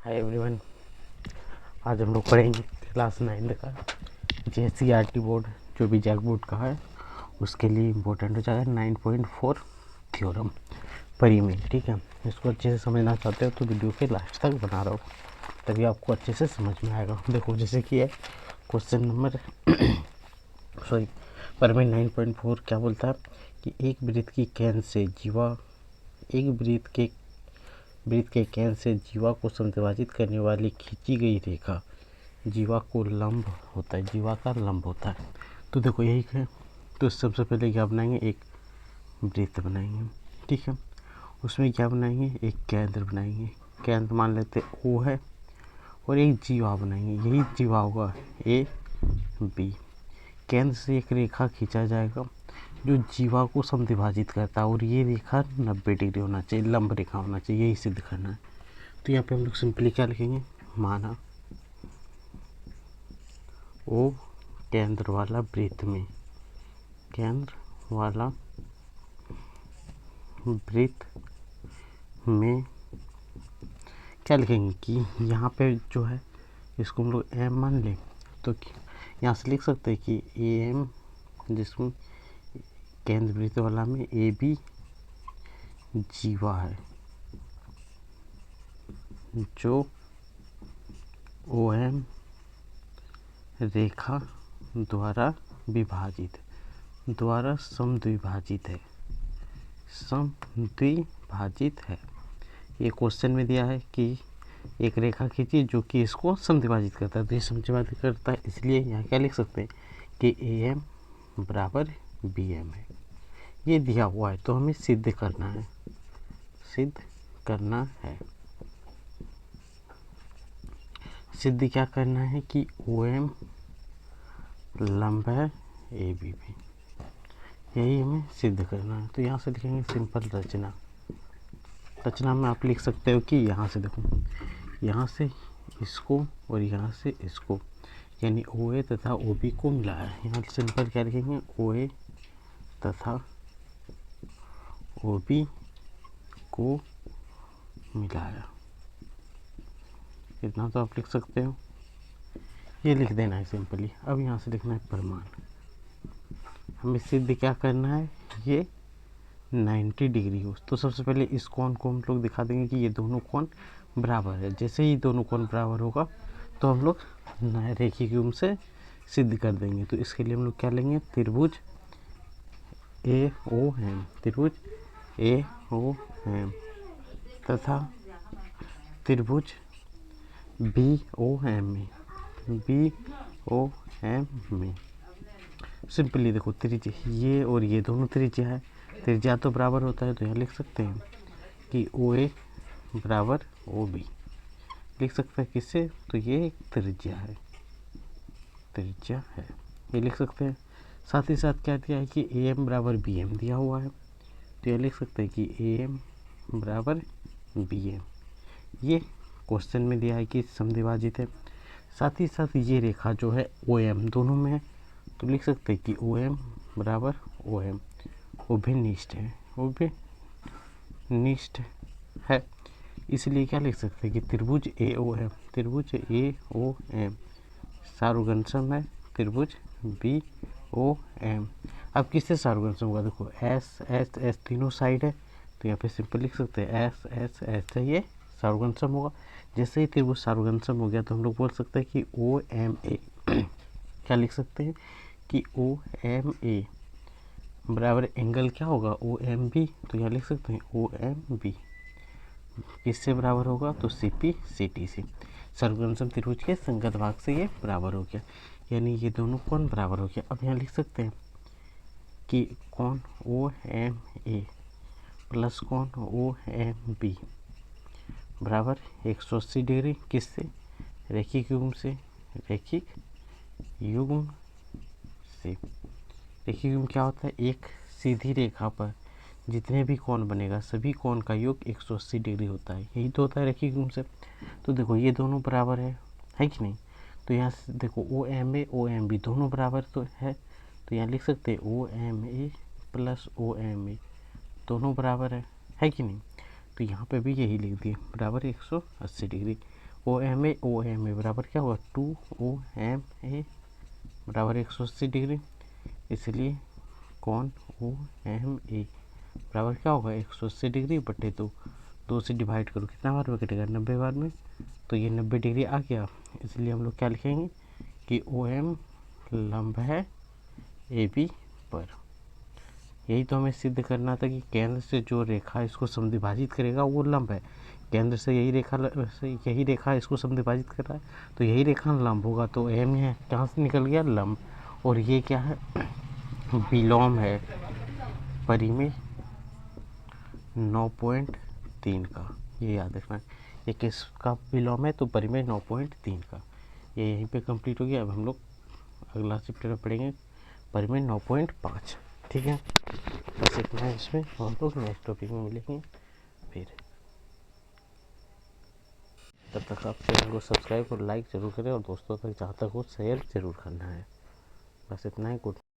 Hi everyone, आज हम लोग पढ़ेंगे क्लास 9 का JCRT बोर्ड जो भी जैक बोर्ड का है उसके लिए इम्पोर्टेंट हो जाएगा 9.4 थ्योरम परिमेय। ठीक है, इसको अच्छे से समझना चाहते हो तो वीडियो के लास्ट तक बना रहा हो तभी आपको अच्छे से समझ में आएगा। देखो जैसे कि है क्वेश्चन नंबर परिमेय 9.4 क्या बोलता है कि एक वृत्त की केंद्र से केंद्र से जीवा को समद्विभाजित करने वाली खींची गई रेखा जीवा को लंब होता है, जीवा का लंब होता है। तो देखो यही है, तो सबसे पहले क्या बनाएंगे, एक वृत्त बनाएंगे। ठीक है, उसमें क्या बनाएंगे, एक केंद्र बनाएंगे। केंद्र मान लेते O है और एक जीवा बनाएंगे, यही जीवा होगा AB। केंद्र से एक रेखा खींचा जाएगा जो जीवा को समद्विभाजित करता है और ये रेखा 90 डिग्री होना चाहिए, लंब रेखा होना चाहिए, यही सिद्ध करना है। तो यहाँ पे हम लोग सिंपली क्या लिखेंगे, माना O केंद्र वाला वृत्त में क्या लिखेंगे कि यहाँ पे जो है इसको हम लोग M मान लें तो यहाँ से लिख सकते हैं कि AM जिसमें केंद्र वृत्त वाला में AB जीवा है जो OM रेखा द्वारा समद्विभाजित है। ये क्वेश्चन में दिया है कि एक रेखा खींची जो कि इसको समद्विभाजित करता है, तो ये समद्विभाजित करता है, इसलिए यहाँ क्या लिख सकते हैं कि AM बराबर BM है। ये दिया हुआ है तो हमें सिद्ध करना है। सिद्ध क्या करना है कि OM लंब है AB भी, यही हमें सिद्ध करना है। तो यहाँ से लिखेंगे सिंपल रचना में आप लिख सकते हो कि यहाँ से देखो, यहाँ से इसको और यहाँ से इसको यानी OA तथा OB को मिलाया है। यहाँ सिंपल क्या लिखेंगे, OA तथा OB को मिलाया, इतना तो आप लिख सकते हो, ये लिख देना है सिंपली। अब यहाँ से लिखना है प्रमाण, हमें सिद्ध क्या करना है, ये 90 डिग्री हो। तो सबसे पहले इस कोण को हम लोग दिखा देंगे कि ये दोनों कोण बराबर है। जैसे ही दोनों कोण बराबर होगा तो हम लोग रेखीय युग्म से सिद्ध कर देंगे। तो इसके लिए हम लोग क्या लेंगे, त्रिभुज AOM तथा त्रिभुज BOM में सिंपली देखो त्रिज्या ये और ये दोनों त्रिज्या है, त्रिज्या तो बराबर होता है, तो यहाँ लिख सकते हैं कि OA बराबर OB लिख सकते हैं किससे, तो ये त्रिज्या है, ये लिख सकते हैं। साथ ही साथ क्या दिया है कि AM बराबर BM दिया हुआ है, तो ये लिख सकते हैं कि AM बराबर BM, ये क्वेश्चन में दिया है कि समद्विभाजित है। साथ ही साथ ये रेखा जो है OM दोनों में है, तो लिख सकते हैं कि OM बराबर OM अभिनिष्ठ है, इसलिए क्या लिख सकते हैं कि त्रिभुज AOM सार्वगंशम है त्रिभुज BOM। अब किससे सार्वगंशम होगा, देखो S तीनों साइड है, तो यहाँ पे सिंपल लिख सकते हैं S से ये सार्वगंशम होगा। जैसे ही त्रिभुज सार्वगंशम हो गया तो हम लोग बोल सकते हैं कि OMA क्या लिख सकते हैं कि OMA बराबर एंगल क्या होगा, OMB, तो यहाँ लिख सकते हैं OMB किससे बराबर होगा, तो CP CT से, सर्वगंशम त्रिभुज के संगत भाग से ये बराबर हो गया, यानी ये दोनों कोण बराबर हो गया। अब यहाँ लिख सकते हैं कि कोण OMA प्लस कोण OMB बराबर 180 डिग्री किससे, रैखिक युग्म से। रैखिक युग्म क्या होता है, एक सीधी रेखा पर जितने भी कोण बनेगा सभी कोण का योग 180 डिग्री होता है, यही तो होता है रैखिक युग्म से। तो देखो ये दोनों बराबर है कि नहीं, तो यहाँ से देखो OMA OMB दोनों बराबर तो है, तो यहाँ लिख सकते हैं OMA प्लस OMA दोनों बराबर है कि नहीं, तो यहाँ पे भी यही लिख दिए बराबर 180 डिग्री। ओ एम ए बराबर क्या होगा 2OMA बराबर 180 डिग्री, इसलिए कौन OMA बराबर क्या होगा 180 डिग्री बटे 2 से डिवाइड करो कितना बार में कटेगा 90 बार में, तो ये 90 डिग्री आ गया। इसलिए हम लोग क्या लिखेंगे कि OM लंब है AB पर। यही तो हमें सिद्ध करना था कि केंद्र से जो रेखा इसको समद्विभाजित करेगा वो लंब है। केंद्र से यही रेखा इसको समद्विभाजित कर रहा है, तो यही रेखा लंब होगा। तो एम है कहाँ से निकल गया लंब, और ये क्या है विलोम है परिमेय 9.3 का, ये याद रखना। ये किसका विलोम है, तो परिमेय 9.3 का। ये यहीं पे कंप्लीट हो गया। अब हम लोग अगला चैप्टर में पढ़ेंगे परिमेय 9.5। ठीक है, बस इतना है इसमें, हम लोग नेक्स्ट टॉपिक में मिलेंगे फिर। तब तक आप चैनल को सब्सक्राइब और लाइक जरूर करें, और दोस्तों तक जहाँ तक हो शेयर जरूर करना है। बस इतना ही। गुड।